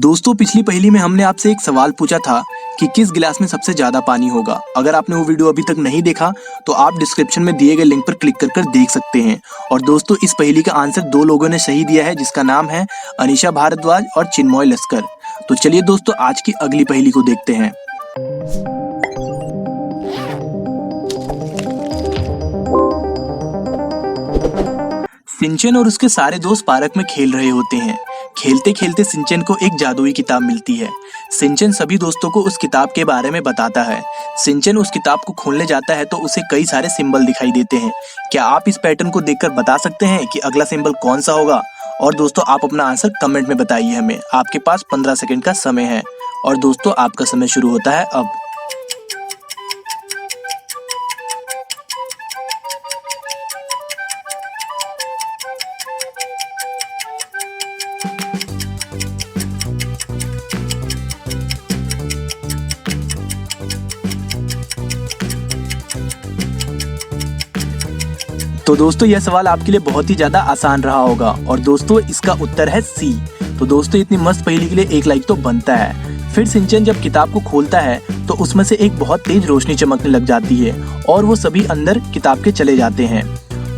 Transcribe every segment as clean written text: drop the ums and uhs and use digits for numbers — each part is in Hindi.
दोस्तों पिछली पहेली में हमने आपसे एक सवाल पूछा था कि किस गिलास में सबसे ज्यादा पानी होगा। अगर आपने वो वीडियो अभी तक नहीं देखा तो आप डिस्क्रिप्शन में दिए गए लिंक पर क्लिक कर देख सकते हैं। और दोस्तों इस पहेली का आंसर दो लोगों ने सही दिया है, जिसका नाम है अनीशा भारद्वाज और चिन्मय लस्कर। तो चलिए दोस्तों आज की अगली पहेली को देखते हैं। सिंचन और उसके सारे दोस्त पार्क में खेल रहे होते हैं। खेलते खेलते सिंचन को एक जादुई किताब मिलती है। सिंचन सभी दोस्तों को उस किताब के बारे में बताता है। सिंचन उस किताब को खोलने जाता है तो उसे कई सारे सिंबल दिखाई देते हैं। क्या आप इस पैटर्न को देखकर बता सकते हैं कि अगला सिंबल कौन सा होगा? और दोस्तों आप अपना आंसर कमेंट में बताइए हमें। आपके पास 15 सेकंड का समय है और दोस्तों आपका समय शुरू होता है अब। तो दोस्तों यह सवाल आपके लिए बहुत ही ज्यादा आसान रहा होगा और दोस्तों इसका उत्तर है सी। तो दोस्तों इतनी मस्त पहेली के लिए एक लाइक तो बनता है। फिर सिंचन जब किताब को खोलता है तो उसमें से एक बहुत तेज रोशनी चमकने लग जाती है और वो सभी अंदर किताब के चले जाते हैं।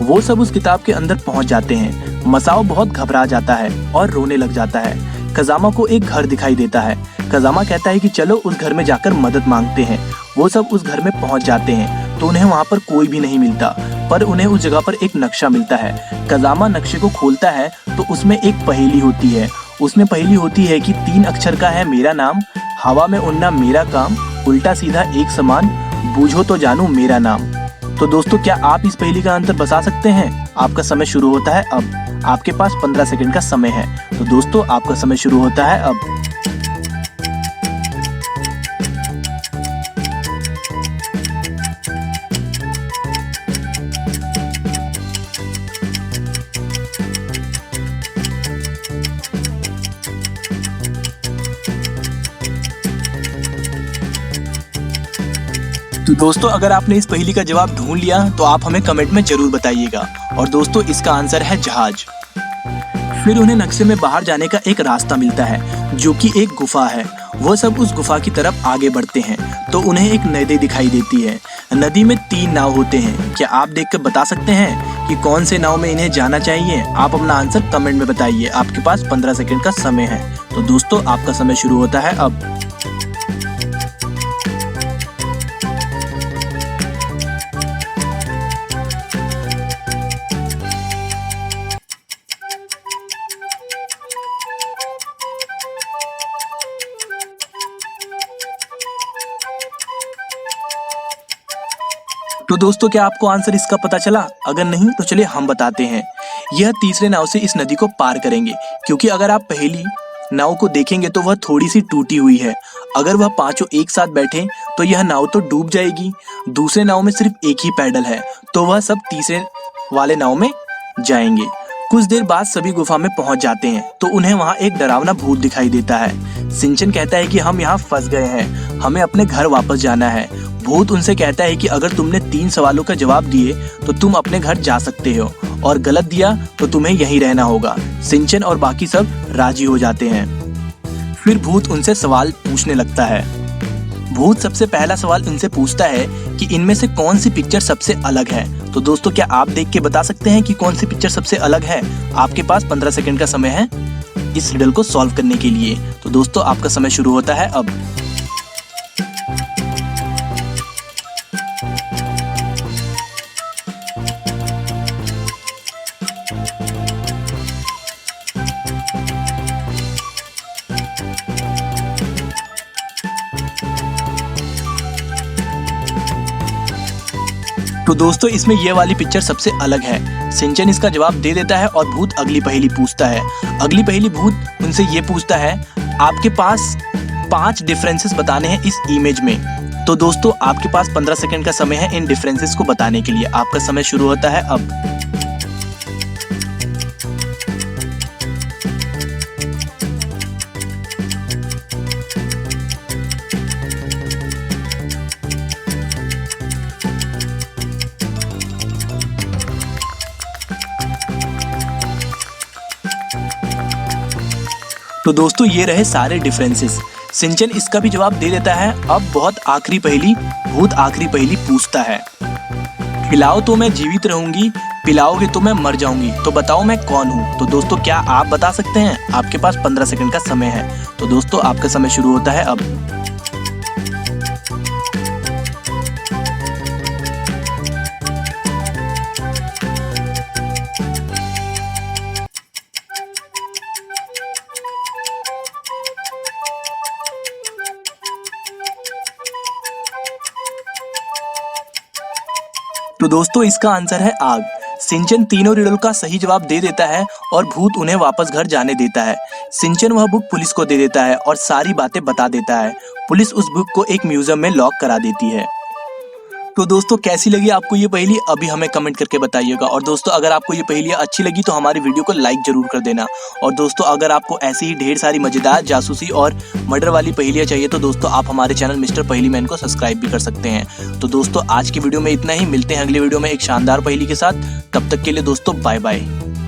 वो सब उस किताब के अंदर पहुंच जाते हैं। मसाओ बहुत घबरा जाता है और रोने लग जाता है। खजामा को एक घर दिखाई देता है। खजामा कहता है कि चलो उस घर में जाकर मदद मांगते हैं। वो सब उस घर में पहुंच जाते हैं तो उन्हें वहाँ पर कोई भी नहीं मिलता, पर उन्हें उस जगह पर एक नक्शा मिलता है। खजामा नक्शे को खोलता है तो उसमें एक पहेली होती है। उसमें पहेली होती है कि 3 अक्षर का है मेरा नाम, हवा में उड़ना मेरा काम, उल्टा सीधा एक समान, बूझो तो जानू मेरा नाम। तो दोस्तों क्या आप इस पहेली का आंसर बता सकते हैं? आपका समय शुरू होता है अब। आपके पास 15 सेकंड का समय है। तो दोस्तों आपका समय शुरू होता है अब। तो दोस्तों अगर आपने इस पहेली का जवाब ढूंढ लिया तो आप हमें कमेंट में जरूर बताइएगा। और दोस्तों इसका आंसर है जहाज। फिर उन्हें नक्शे में बाहर जाने का एक रास्ता मिलता है जो कि एक गुफा है। वो सब उस गुफा की तरफ आगे बढ़ते हैं तो उन्हें एक नदी दिखाई देती है। नदी में 3 नाव होते हैं। क्या आप देखकर बता सकते हैं कि कौन से नाव में इन्हें जाना चाहिए? आप अपना आंसर कमेंट में बताइए। आपके पास 15 सेकंड का समय है। तो दोस्तों आपका समय शुरू होता है अब। तो दोस्तों क्या आपको आंसर इसका पता चला? अगर नहीं तो चलिए हम बताते हैं। यह तीसरे नाव से इस नदी को पार करेंगे, क्योंकि अगर आप पहली नाव को देखेंगे तो वह थोड़ी सी टूटी हुई है। अगर वह पांचों एक साथ बैठे तो यह नाव तो डूब जाएगी। दूसरे नाव में सिर्फ एक ही पैडल है तो वह सब तीसरे वाले नाव में जाएंगे। कुछ देर बाद सभी गुफा में पहुंच जाते हैं तो उन्हें वहां एक डरावना भूत दिखाई देता है। सिंचन कहता है कि हम यहाँ फंस गए हैं, हमें अपने घर वापस जाना है। भूत उनसे कहता है कि अगर तुमने 3 सवालों का जवाब दिए तो तुम अपने घर जा सकते हो और गलत दिया तो तुम्हें यहीं रहना होगा। सिंचन और बाकी सब राजी हो जाते हैं। फिर भूत उनसे सवाल पूछने लगता है। भूत सबसे पहला सवाल उनसे पूछता है कि इनमें से कौन सी पिक्चर सबसे अलग है। तो दोस्तों क्या आप देख के बता सकते हैं कि कौन सी पिक्चर सबसे अलग है? आपके पास 15 सेकंड का समय है इस रिडल को सॉल्व करने के लिए। तो दोस्तों आपका समय शुरू होता है अब। तो दोस्तों इसमें ये वाली पिक्चर सबसे अलग है। सिंचन इसका जवाब दे देता है और भूत अगली पहेली पूछता है। अगली पहेली भूत उनसे ये पूछता है, आपके पास 5 डिफरेंसेस बताने हैं इस इमेज में। तो दोस्तों आपके पास 15 सेकंड का समय है इन डिफरेंसेस को बताने के लिए। आपका समय शुरू होता है अब। तो दोस्तों ये रहे सारे डिफरेंसेस। सिंचन इसका भी जवाब दे देता है। अब बहुत आखिरी पहेली, बहुत आखिरी पहेली पूछता है, खिलाओ तो मैं जीवित रहूंगी, पिलाओगे तो मैं मर जाऊंगी, तो बताओ मैं कौन हूँ। तो दोस्तों क्या आप बता सकते हैं? आपके पास 15 सेकंड का समय है। तो दोस्तों आपका समय शुरू होता है अब। तो दोस्तों इसका आंसर है आग। सिंचन तीनों रिडल का सही जवाब दे देता है और भूत उन्हें वापस घर जाने देता है। सिंचन वह बुक पुलिस को दे देता है और सारी बातें बता देता है। पुलिस उस बुक को एक म्यूजियम में लॉक करा देती है। तो दोस्तों कैसी लगी आपको ये पहेली, अभी हमें कमेंट करके बताइएगा। और दोस्तों अगर आपको ये पहेलियाँ अच्छी लगी तो हमारी वीडियो को लाइक जरूर कर देना। और दोस्तों अगर आपको ऐसी ही ढेर सारी मजेदार जासूसी और मर्डर वाली पहेलियाँ चाहिए तो दोस्तों आप हमारे चैनल मिस्टर पहेली मैन को सब्सक्राइब भी कर सकते हैं। तो दोस्तों आज की वीडियो में इतना ही, मिलते हैं अगली वीडियो में एक शानदार पहेली के साथ। तब तक के लिए दोस्तों बाय बाय।